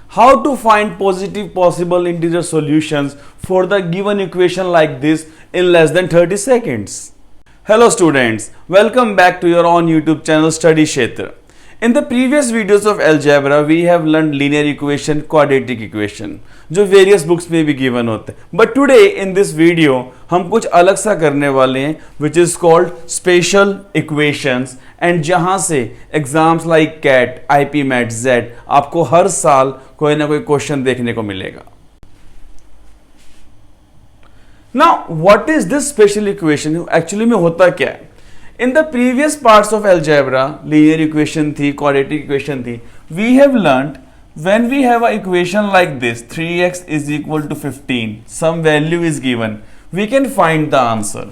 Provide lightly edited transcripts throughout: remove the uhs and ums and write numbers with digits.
how to find positive possible integer solutions for the given equation like this in less than 30 seconds. Hello students, welcome back to your own YouTube channel Study Kshetra. In the previous videos of algebra, we have learned linear equation, quadratic equation, जो various books में भी given होते हैं. But today in this video, हम कुछ अलग सा करने वाले हैं, which is called special equations, and जहाँ से exams like CAT, IPMAT, Z आपको हर साल कोई ना कोई क्वेश्चन देखने को मिलेगा. Now, what is this special equation? Actually में होता क्या है? In the previous parts of algebra, linear equation थी, quadratic equation थी, we have learned when we have an equation like this, 3x is equal to 15, some value is given, we can find the answer.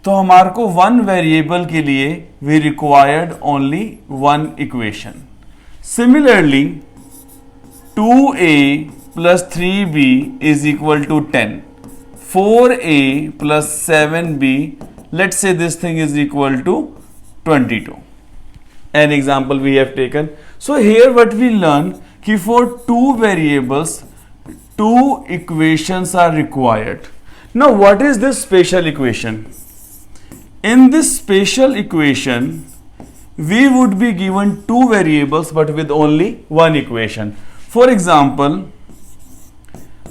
तो हमारे को one variable के लिए we required only one equation. Similarly, 2a plus 3b is equal to 10. 4a plus 7b, let's say this thing is equal to 22. An example we have taken. So here what we learn कि for two variables, two equations are required. Now what is this special equation? In this special equation, we would be given two variables but with only one equation. For example,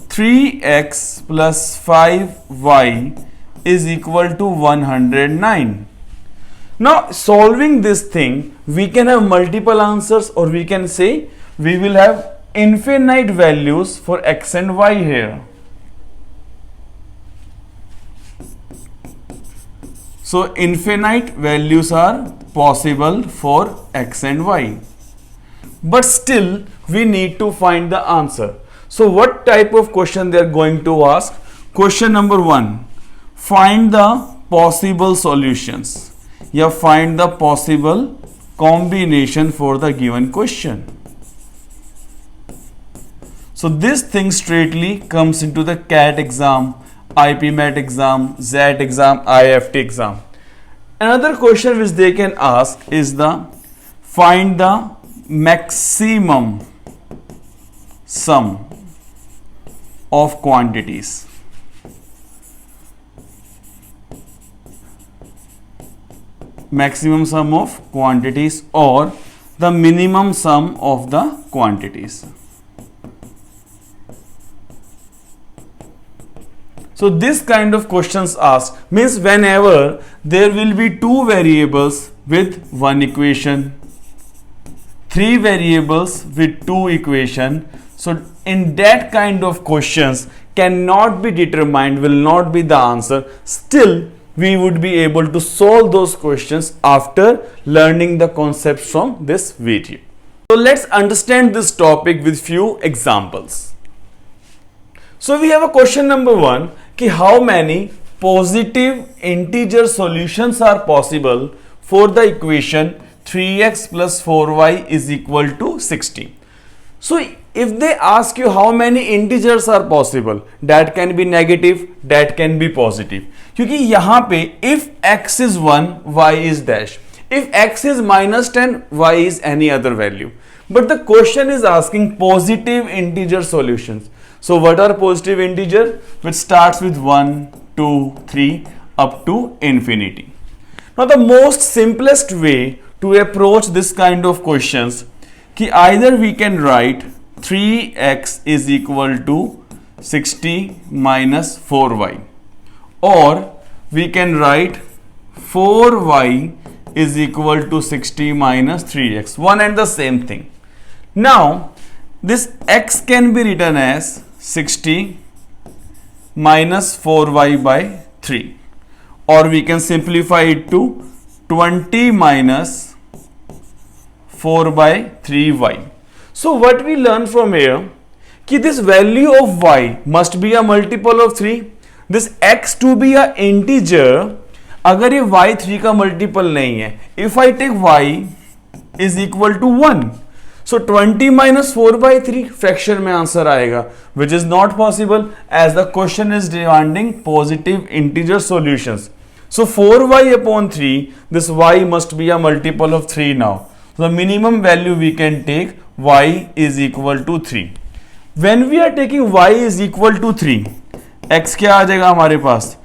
3x plus 5y is equal to 109. Now solving this thing, we can have multiple answers, or we can say we will have infinite values for x and y here. So infinite values are possible for x and y, but still we need to find the answer. So what type of question they are going to ask? Question number 1, find the possible solutions, या find the possible combination for the given question. So this thing straightly comes into the CAT exam, IPMAT exam, Z exam, IFT exam. Another question which they can ask is the find the maximum sum of quantities. Maximum sum of quantities or the minimum sum of the quantities. So this kind of questions asked means whenever there will be two variables with one equation, three variables with two equation. So in that kind of questions cannot be determined, will not be the answer. Still we would be able to solve those questions after learning the concepts from this video. So let's understand this topic with few examples. So we have a question number 1 कि how many positive integer solutions are possible for the equation 3x plus 4y is equal to 60. So if they ask you how many integers are possible, that can be negative, that can be positive. क्योंकि यहाँ पे if x is 1, y is dash. If x is minus 10, y is any other value. But the question is asking positive integer solutions. So what are positive integer? Which starts with 1, 2, 3 up to infinity. Now the most simplest way to approach this kind of questions कि either we can write 3x is equal to 60 minus 4y, or we can write 4y is equal to 60 minus 3x, one and the same thing. Now this x can be written as 60 minus 4y by 3, or we can simplify it to 20 minus 4 by 3y. So what we learn from here कि this value of y must be a multiple of 3. This x to be a integer, अगर ये y 3 का multiple नहीं है, if I take y is equal to 1, so 20 minus 4 by 3 fraction में answer आएगा, which is not possible as the question is demanding positive integer solutions. So 4y upon 3, this y must be a multiple of 3 now. the minimum value we can take y is equal to 3. When we are taking y is equal to 3, x क्या आ जाएगा हमारे पास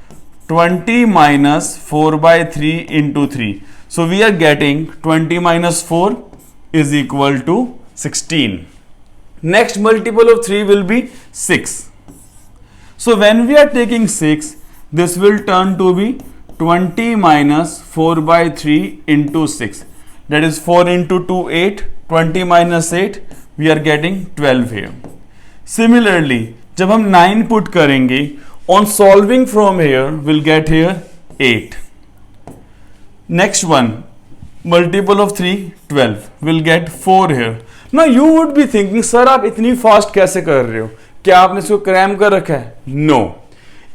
20 minus 4 by 3 into 3. So we are getting 20 minus 4 is equal to 16. Next multiple of 3 will be 6. So when we are taking 6, this will turn to be 20 minus 4 by 3 into 6. That is 4 into 2, 8. 20 minus 8, we are getting 12 here. Similarly, जब हम 9 put करेंगे, on solving from here, we'll get here 8. Next one, multiple of 3, 12. We'll get 4 here. Now you would be thinking, sir, आप इतनी fast कैसे कर रहे हो? क्या आपने इसको क्रैम कर रखा है? No.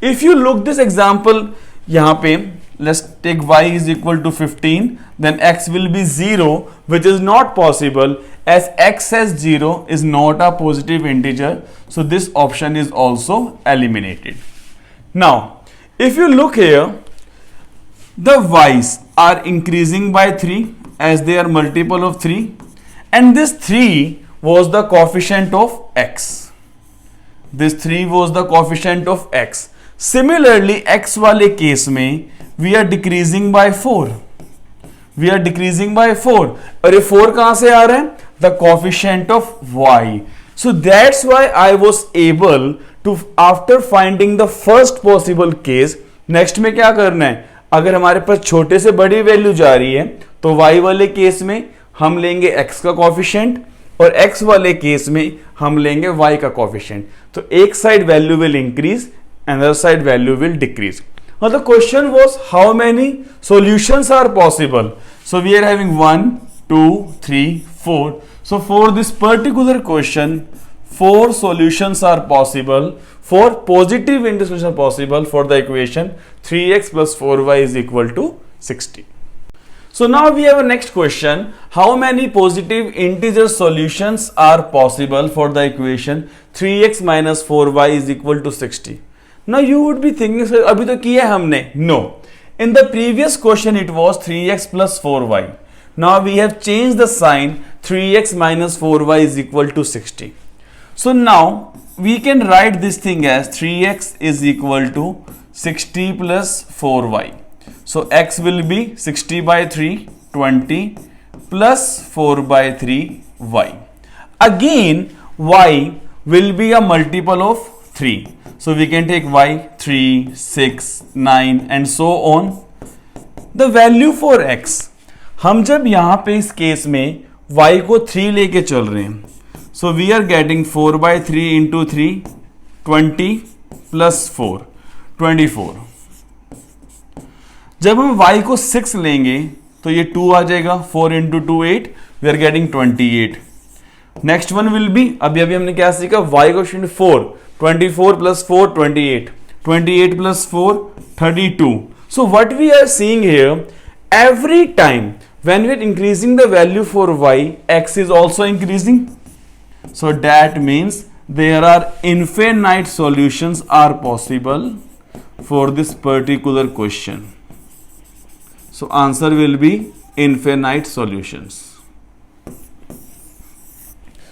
If you look this example, यहाँ पे let's take y is equal to 15, then x will be 0, which is not possible as x as 0 is not a positive integer. So this option is also eliminated. Now, if you look here, the y's are increasing by 3 as they are multiple of 3, and this 3 was the coefficient of x. This 3 was the coefficient of x. Similarly, x वाले case में we are decreasing by 4. We are decreasing by 4. और ये 4 कहाँ से आ रहा है? The coefficient of y. So that's why I was able to, after finding the first possible case, next में क्या करना है? अगर हमारे पास छोटे से बड़ी वैल्यू जा रही है तो y वाले केस में हम लेंगे x का कोफिशिएंट और x वाले केस में हम लेंगे y का कोफिशिएंट. तो एक side value will increase, another side value will decrease. Now the question was how many solutions are possible. So we are having 1, 2, 3, 4. So for this particular question, 4 solutions are possible. 4 positive integers are possible for the equation 3x plus 4y is equal to 60. So now we have a next question. How many positive integer solutions are possible for the equation 3x minus 4y is equal to 60? Now you would be thinking, sir, अभी तो किया है हमने. No. In the previous question it was 3x plus 4y. Now we have changed the sign. 3x minus 4y is equal to 60. So now we can write this thing as 3x is equal to 60 plus 4y. So x will be 60 by 3, 20 plus 4 by 3 y. Again y will be a multiple of 3. So we can take y 3, 6, 9 and so on. The value for x, हम जब यहाँ पे इस case में y को 3 लेके चल रहे हैं, so we are getting 4 by 3 into 3, 20 plus 4, 24. जब हम y को 6 लेंगे तो ये 2 आ जाएगा, 4 into 2 8, we are getting 28. Next one will be, अभी हमने क्या सीखा, y को 4, 24 plus 4, 28, 28 plus 4, 32. So what we are seeing here, every time when we are increasing the value for y, x is also increasing. So that means there are infinite solutions are possible for this particular question. So answer will be infinite solutions.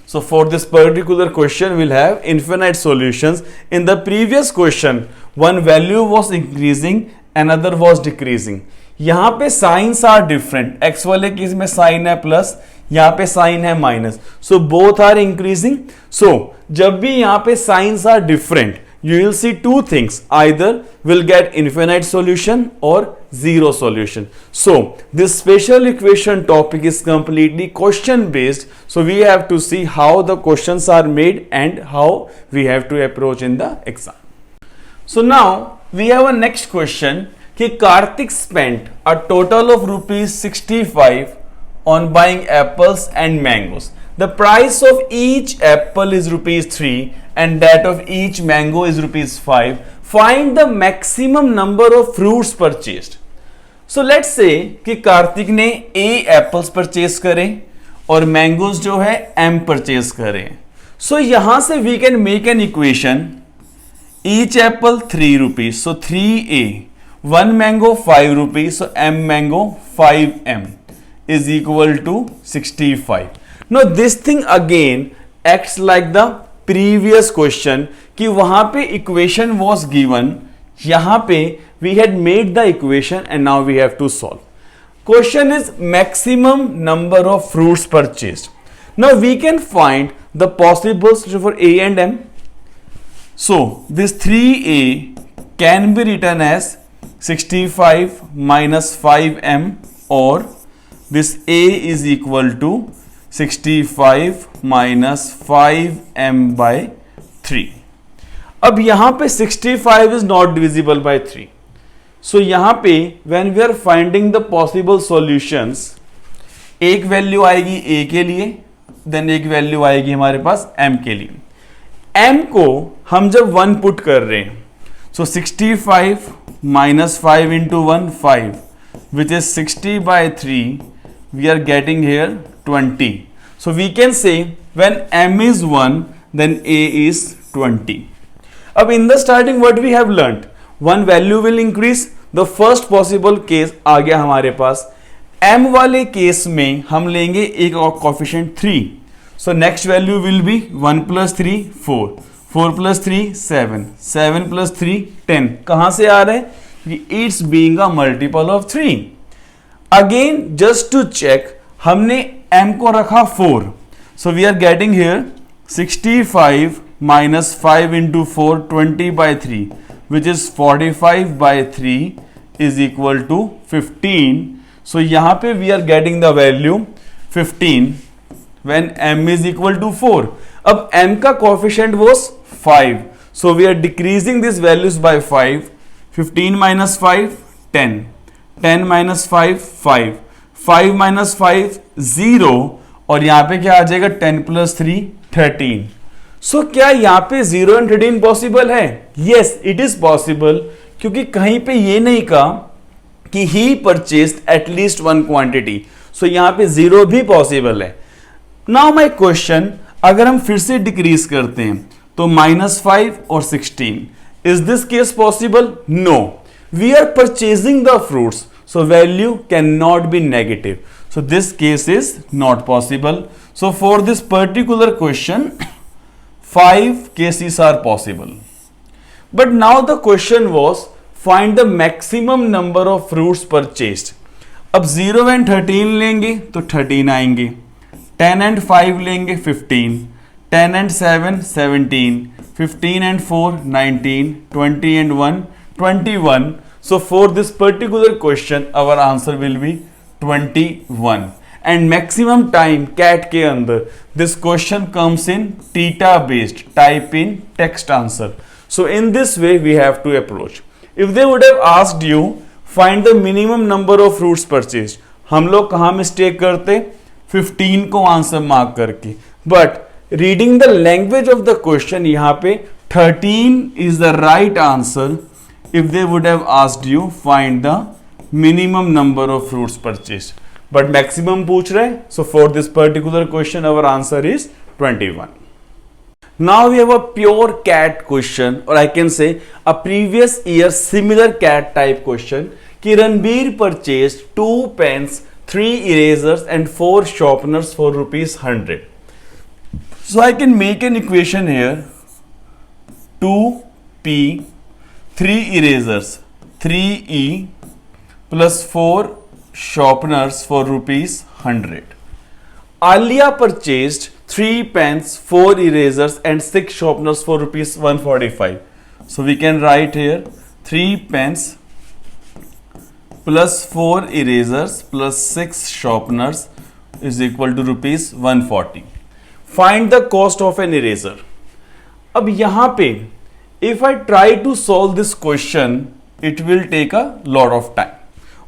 So for this particular question, we'll have infinite solutions. In the previous question, one value was increasing, another was decreasing. यहाँ पे signs are different. X वाले case में sign है plus, यहाँ पे sign है minus. So both are increasing. So जब भी यहाँ पे signs are different, you will see two things. Either will get infinite solution or zero solution. So this special equation topic is completely question based. So we have to see how the questions are made and how we have to approach in the exam. So now we have a next question. कि Karthik spent a total of rupees 65 on buying apples and mangoes. The price of each apple is rupees 3 and that of each mango is rupees 5. Find the maximum number of fruits purchased. So let's say कि कार्तिक ने A apples purchase करें और mangoes जो है M purchase करें. So यहाँ से we can make an equation. Each apple 3 rupees. So 3A. 1 mango 5 rupees. So M mango 5M. is equal to 65. Now this thing again acts like the previous question कि वहां पे equation was given, यहां पे we had made the equation and now we have to solve. Question is maximum number of fruits purchased. Now we can find the possible solution for A and M. So this 3A can be written as 65 minus 5M, or this A is equal to 65 minus 5M by 3. अब यहां पे 65 is not divisible by 3. So यहां पे when we are finding the possible solutions, एक value आएगी A के लिए, then एक वैल्यू आएगी हमारे पास M के लिए. M को हम जब 1 पुट कर रहे हैं, so 65 minus 5 into 1 5, which is 60 by 3, we are getting here 20. So we can say when M is 1, then A is 20. अब in the starting what we have learned, one value will increase. The first possible case आ गया हमारे पास. M वाले case में हम लेंगे एक और coefficient 3. So next value will be 1 plus 3 4, 4 plus 3 7, 7 plus 3 10. कहां से आ रहे हैं? It's being a multiple of 3. Again just to check, हमने M को रखा 4. So we are getting here 65 minus 5 into 4, 20 by 3, which is 45 by 3 is equal to 15. So यहाँ पे we are getting the value 15 when M is equal to 4. अब M का coefficient was 5. So we are decreasing these values by 5. 15 minus 5 10, 10 minus 5 5, 5 minus 5 0, और यहाँ पे क्या आ जाएगा 10 plus 3 13. So क्या यहाँ पे 0 and 13 पॉसिबल है? Yes, it is possible, क्योंकि कहीं पे ये नहीं कहा कि he purchased at least one quantity. So यहाँ पे 0 भी पॉसिबल है. Now my question, अगर हम फिर से डिक्रीज करते हैं तो -5 और 16. Is this case possible? No. We are purchasing the fruits, so value cannot be negative. So this case is not possible. So for this particular question, 5 cases are possible. But now the question was find the maximum number of fruits purchased. अब 0 and 13 लेंगे तो 13 आएंगे, 10 and 5 लेंगे 15, 10 and 7 17, 15 and 4 19, 20 and 1 21. So for this particular question our answer will be 21. And maximum time CAT के अंदर this question comes in theta based, type in text answer. So in this way we have to approach. If they would have asked you find the minimum number of fruits purchased, हम लोग कहाँ mistake करते? 15 को answer mark करके. But reading the language of the question, यहाँ पे 13 is the right answer. If they would have asked you find the minimum number of fruits purchased, but maximum पूछ रहे, so for this particular question our answer is 21. Now we have a pure CAT question, or I can say a previous year similar CAT type question कि Ranbir purchased 2 pens, 3 erasers and 4 sharpeners for ₹100. So I can make an equation here. 2p, 3 erasers 3e plus 4 sharpeners for ₹100. Alia purchased 3 pens, 4 erasers and 6 sharpeners for ₹145. So we can write here 3 pens plus 4 erasers plus 6 sharpeners is equal to ₹140. Find the cost of an eraser. अब यहाँ पे if I try to solve this question, it will take a lot of time.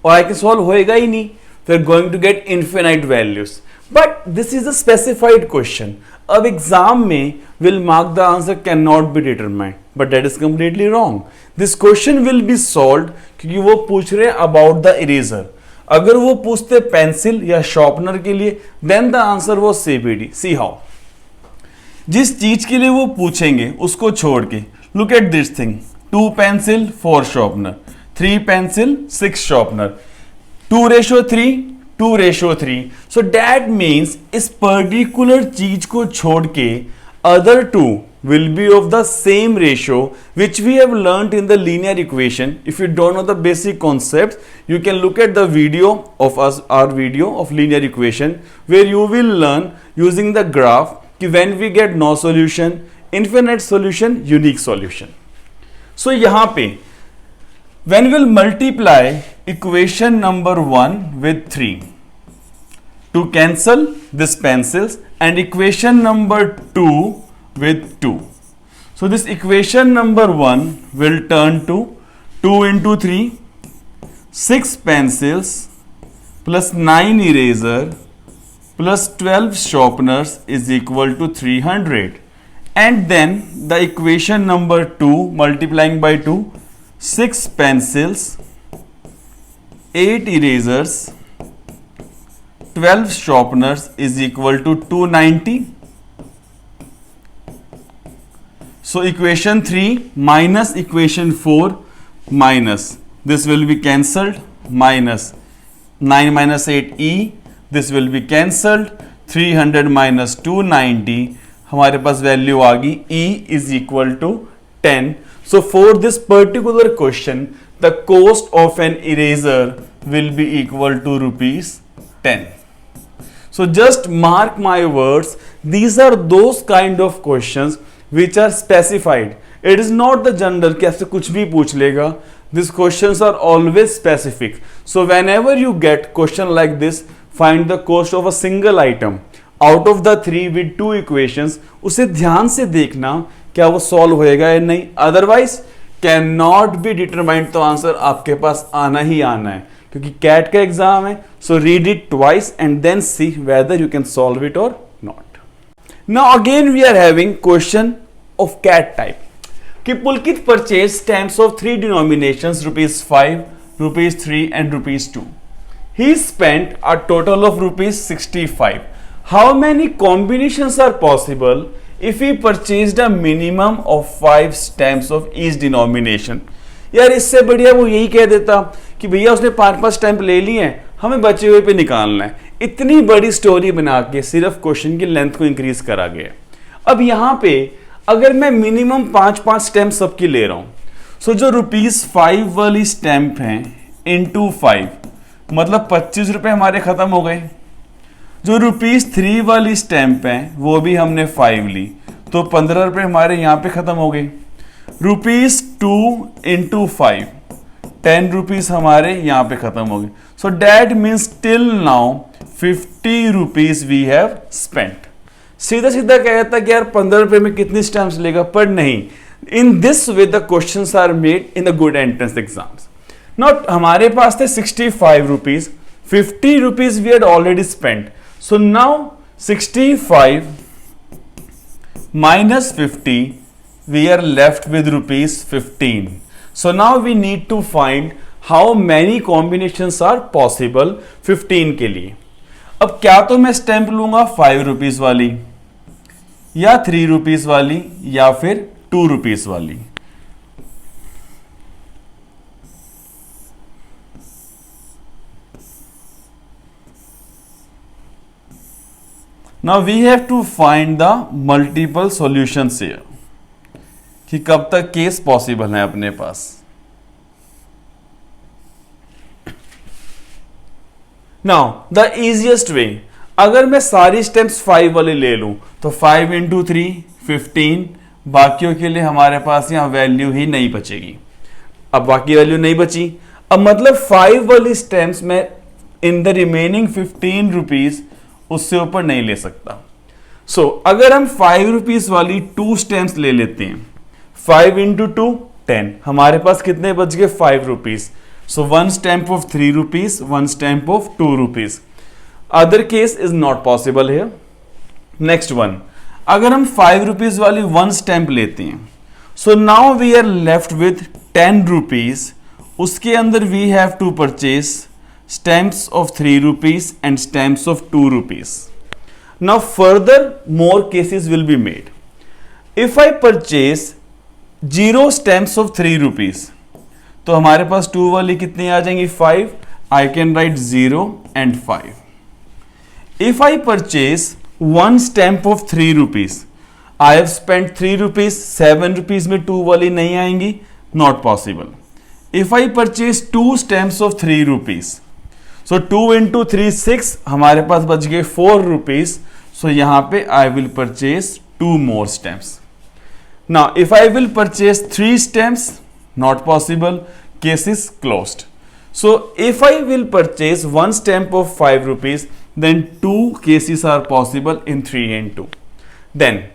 और I can solve होएगा ही नहीं. We are going to get infinite values. But this is a specified question. अब exam में will mark the answer cannot be determined. But that is completely wrong. This question will be solved क्योंकि वो पूछ रहे हैं about the eraser. अगर वो पूछते पेंसिल या शार्पनर के लिए, then the answer was CBD. See how. जिस चीज के लिए वो पूछेंगे उसको छोड़ के, look at this thing. 2 pencil, 4 sharpener, 3 pencil, 6 sharpener, 2:3, 2:3. So that means इस पर्टिकुलर चीज को छोड़ के other two will be of the same ratio which we have learnt in the linear equation. If you don't know the basic concepts, you can look at the video of our video of linear equation, where you will learn using the graph कि when we get no solution, infinite solution, unique solution. So यहाँ पे when we'll multiply equation number 1 with 3 to cancel this pencils, and equation number 2 with 2. So this equation number 1 will turn to 2 into 3, 6 pencils plus 9 eraser plus 12 sharpeners is equal to 300. And then the equation number 2 multiplying by 2, 6 pencils, 8 erasers, 12 sharpeners is equal to 290. So equation 3 minus equation 4 minus this will be cancelled, minus 9 minus 8 e, this will be cancelled, 300 minus 290, हमारे पास value आ गई e is equal to 10. So for this particular question, the cost of an eraser will be equal to rupees 10. So just mark my words, these are those kind of questions which are specified. It is not the general कि ऐसे कुछ भी पूछ लेगा. These questions are always specific. So whenever you get question like this, find the cost of a single item out of the 3 with 2 equations. उसे ध्यान से देखना क्या वो सॉल्व होएगा या नहीं, otherwise can not be determined. तो आंसर आपके पास आना ही आना है क्योंकि कैट का एग्जाम है. So read it twice and then see whether you can solve it or not. Now again we are having question of CAT type. कि Pulkit purchased stamps of 3 denominations rupees 5, rupees 3 and rupees 2. He spent a total of rupees 65. How many combinations are possible if he purchased a minimum of 5 stamps of each denomination? यार इससे बढ़िया वो यही कह देता कि भैया उसने 5-5 स्टैंप ले लिए हैं, हमें बचे हुए पे निकालना है. इतनी बड़ी स्टोरी बना के सिर्फ क्वेश्चन की लेंथ को इंक्रीज करा गया. अब यहां पे अगर मैं मिनिमम 5-5 स्टैंप सबकी ले रहा हूं, सो जो रुपीज 5 वाली स्टैंप है इंटू 5 मतलब 25 रुपए हमारे खत्म हो गए. जो रुपीज 3 वाली स्टैंप है वो भी हमने 5 ली तो 15 रुपए हमारे यहां पे खत्म हो गए. रुपीज 2 इंटू 5 10 रुपीज हमारे यहां पे खत्म हो गए. So that means till now 50 rupees we have spent. सीधा सीधा कहता कि यार 15 रुपए में कितनी स्टैम्प्स लेगा, पर नहीं. In this way the questions are made in the good entrance exams. Not हमारे पास थे 65 rupees, 50 rupees we had already spent. So now 65 minus 50 we are left with rupees 15. So now we need to find how many combinations are possible 15 के लिए. अब क्या तो मैं stamp लूंगा 5 रुपीज वाली या 3 रुपीज वाली या फिर 2 रुपीज वाली. Now we have to find the multiple solutions here कि कब तक केस पॉसिबल है अपने पास. नाउ द इजिएस्ट वे, अगर मैं सारी स्टेम्प्स 5 वाले ले लूं तो 5 इंटू 3 15, बाकियों के लिए हमारे पास यहां वैल्यू ही नहीं बचेगी. अब बाकी वैल्यू नहीं बची, अब मतलब 5 वाली स्टेम्प्स में इन द रिमेनिंग 15 रुपीज उससे ऊपर नहीं ले सकता. सो अगर हम 5 रुपीज वाली 2 स्टैम्प्स ले लेते हैं, 5 इंटू 2 10, हमारे पास कितने बच गए 5 rupees. So 1 stamp of 3 rupees, 1 stamp of 2 rupees. Other case is not possible here. Next one, अगर हम 5 रुपीज वाली 1 स्टैम्प लेते हैं, so now we are left with 10 rupees. उसके अंदर we have to purchase stamps of 3 rupees and stamps of 2 rupees. Now further more cases will be made. If I purchase 0 stamps of 3 rupees, तो हमारे पास 2 वाली कितनी आ जाएंगी 5. I can write 0 and 5. If I purchase one stamp of 3 rupees, I have spent 3 rupees, 7 rupees में 2 वाली नहीं आएंगी, not possible. If I purchase 2 stamps of 3 rupees, so 2 into 3 6, हमारे पास बच गए 4 rupees, so यहाँ पे I will purchase 2 more stamps. Now if I will purchase 3 stamps, not possible, case is closed. So if I will purchase one stamp of 5 rupees, then 2 cases are possible in 3 and 2. Then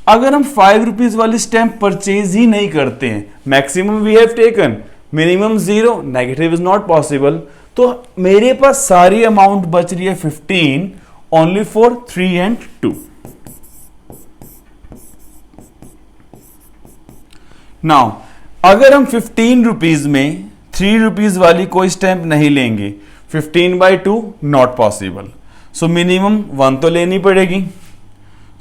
अगर हम 5 rupees वाली stamp purchase ही नहीं करते हैं, maximum we have taken, minimum 0, negative is not possible, तो मेरे पास सारी amount बच रही है 15 ओनली फॉर 3 एंड 2. नाउ अगर हम 15 रुपीज में 3 रुपीज वाली कोई स्टैम्प नहीं लेंगे, 15/2 नॉट पॉसिबल, सो मिनिमम 1 तो लेनी पड़ेगी.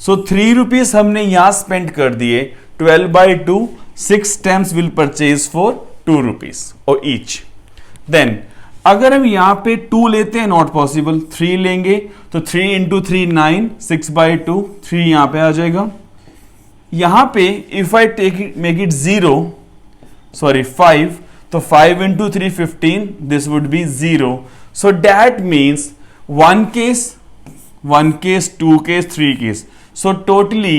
सो 3 रुपीज हमने यहां स्पेंड कर दिए, 12/2, 6 stamps will purchase for 2 rupees और ईच. देन अगर हम यहां पे 2 लेते हैं, नॉट पॉसिबल, 3 लेंगे तो 3 into 3 9, 6/2, 3 यहां पे आ जाएगा. यहां पे if I take it make it 5, तो 5 into 3 15, this would be 0. So that means 1 case, 2 case, 3 case. So totally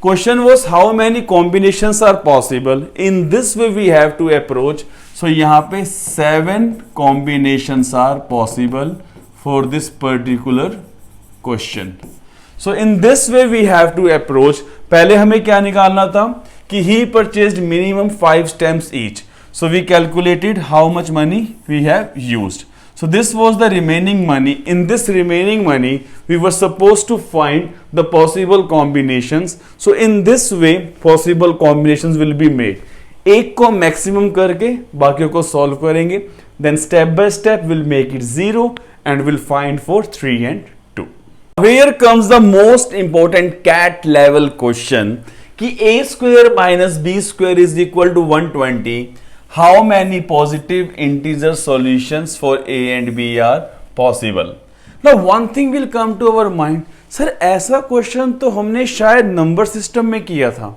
question was how many combinations are possible. In this way we have to approach. So यहाँ पे 7 combinations are possible for this particular question. So in this way we have to approach. पहले हमें क्या निकालना था कि he purchased minimum 5 stamps each. So we calculated how much money we have used. So this was the remaining money. In this remaining money, we were supposed to find the possible combinations. So in this way, possible combinations will be made. एक को maximum करके बाकियों को solve करेंगे. Then step by step we'll make it 0 and we'll find for 3 and 2. Here comes the most important cat level question कि a square minus b square is equal to 120. How many positive integer solutions for a and b are possible? Now one thing will come to our mind, sir ऐसा question तो हमने शायद number system में किया था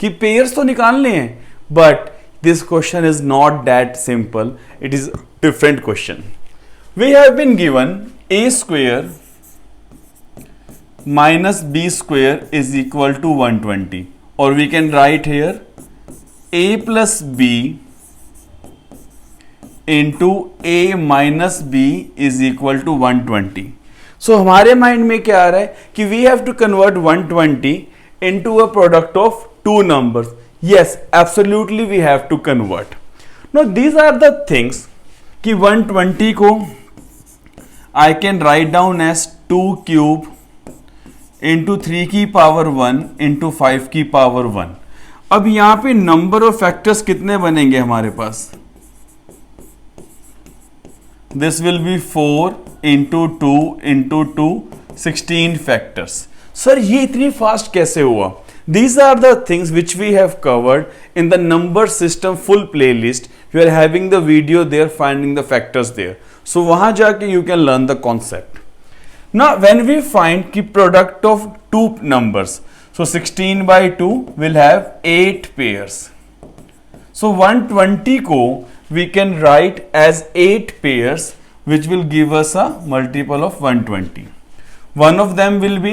कि pairs तो निकालने हैं, but this question is not that simple, it is different question. We have been given a square minus b square is equal to 120, or we can write here a plus b into a minus b is equal to 120. सो हमारे mind में क्या आ रहा है कि we have to convert 120 into a product of 2 numbers. Yes, absolutely we have to convert. No these are the things कि 120 को I can write down as 2 cube into 3 की पावर 1 इंटू 5 की पावर 1. अब यहां पे नंबर ऑफ फैक्टर्स कितने बनेंगे हमारे पास? This will be 4 into 2 into 2, 16 factors. Sir, ये इतनी फास्ट कैसे हुआ? These are the things which we have covered in the number system full playlist. We are having the video there, finding the factors there. So वहां जाके you can learn the concept. Now when we find कि product of 2 numbers, so 16/2 will have 8 pairs. So 120 को we can write as 8 pairs, which will give us a multiple of 120. One of them will be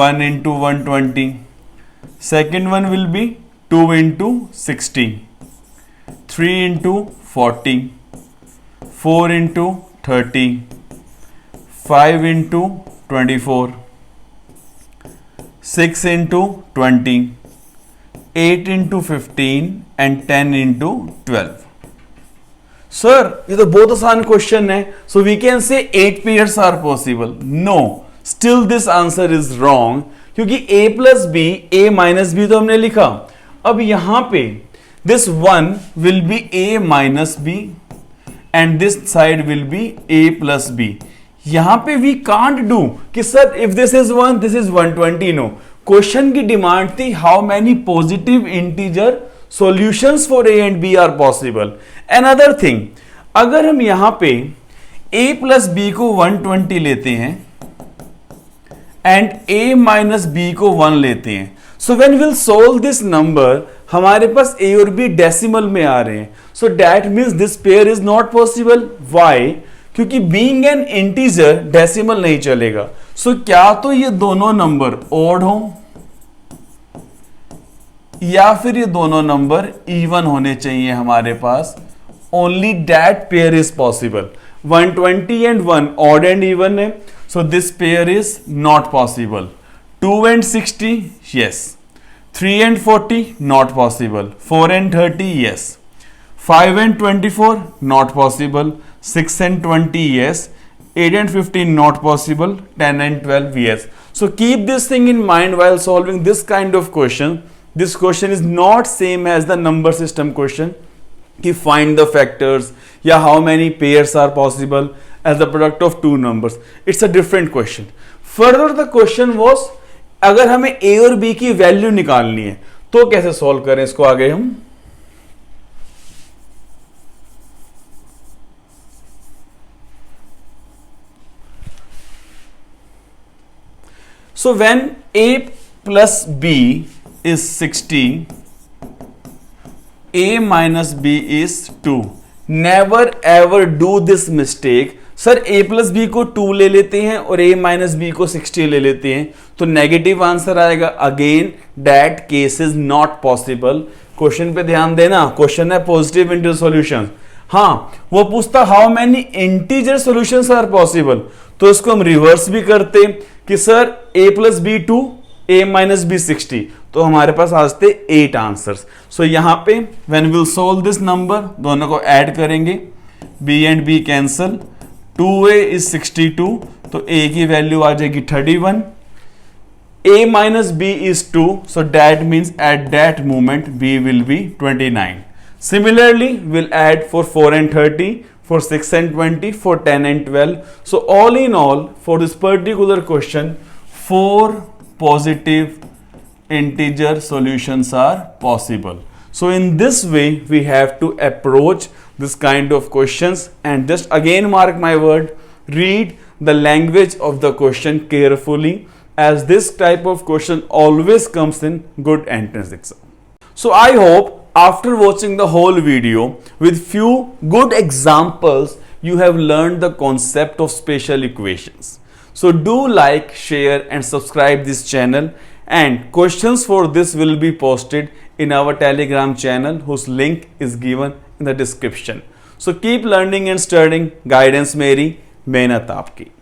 1 into 120. Second one will be 2 into 60. 3 into 40. 4 into 30. 5 into 24. 6 into 20. 8 into 15 and 10 into 12. Sir ये तो बहुत आसान question है. So we can say 8 pairs are possible. No, still this answer is wrong, क्योंकि a plus b, a minus b तो हमने लिखा. अब यहां पे this 1 will be a minus b and this side will be a plus b. यहां पे we can't do कि sir if this is 1 this is 120. No, question की डिमांड थी how many positive integer solutions for a and b are possible. Another thing, अगर हम यहां पे a plus b को 120 लेते हैं एंड a माइनस बी को 1 लेते हैं. So when will solve this number, हमारे पास a और b डेसिमल में आ रहे हैं. सो that means this pair is not possible. Why? क्योंकि बीइंग एन इंटीजर डेसिमल नहीं चलेगा. सो क्या तो ये दोनों नंबर ऑड हो या फिर ये दोनों नंबर इवन होने चाहिए हमारे पास. Only that pair is possible. 120 and 1 odd and even है, so this pair is not possible. 2 and 60 yes. 3 and 40 not possible. 4 and 30 yes. 5 and 24 not possible. 6 and 20 yes. 8 and 15 not possible. 10 and 12 yes. So keep this thing in mind while solving this kind of question. This question is not same as the number system question कि find the factors या how many pairs are possible as the product of two numbers. It's a different question. Further the question was, अगर हमें a और b की value निकालनी है तो कैसे सॉल्व करें इसको आगे हम. So when a plus b is 60, a minus b is 2. Never ever do this mistake. Sir a plus b को 2 ले लेते हैं और a माइनस बी को 60 ले लेते हैं तो नेगेटिव आंसर आएगा. Again that case is not possible. Question पे ध्यान देना, क्वेश्चन है पॉजिटिव इंटीजर सॉल्यूशंस. हाँ, वो पूछता how many integer solutions are possible, तो इसको हम रिवर्स भी करते कि sir a plus b 2, a minus b 60, तो हमारे पास आते 8 आंसर्स. सो यहाँ पे when will solve this number, दोनों को ऐड करेंगे, b and b cancel. 2a is 62, तो a की वैल्यू आ जाएगी 31. a minus b is 2, so that means at that moment b will be 29. Similarly, we'll add for 4 and 30, for 6 and 20, for 10 and 12. So all in all, for this particular question, 4 positive integer solutions are possible. So in this way, we have to approach this kind of questions, and just again mark my word, read the language of the question carefully, as this type of question always comes in good entrance exam. So I hope after watching the whole video with few good examples, you have learned the concept of special equations. So do like, share and subscribe this channel, and questions for this will be posted in our Telegram channel whose link is given in the description. So keep learning and studying. Guidance मेरी, मेहनत आपकी.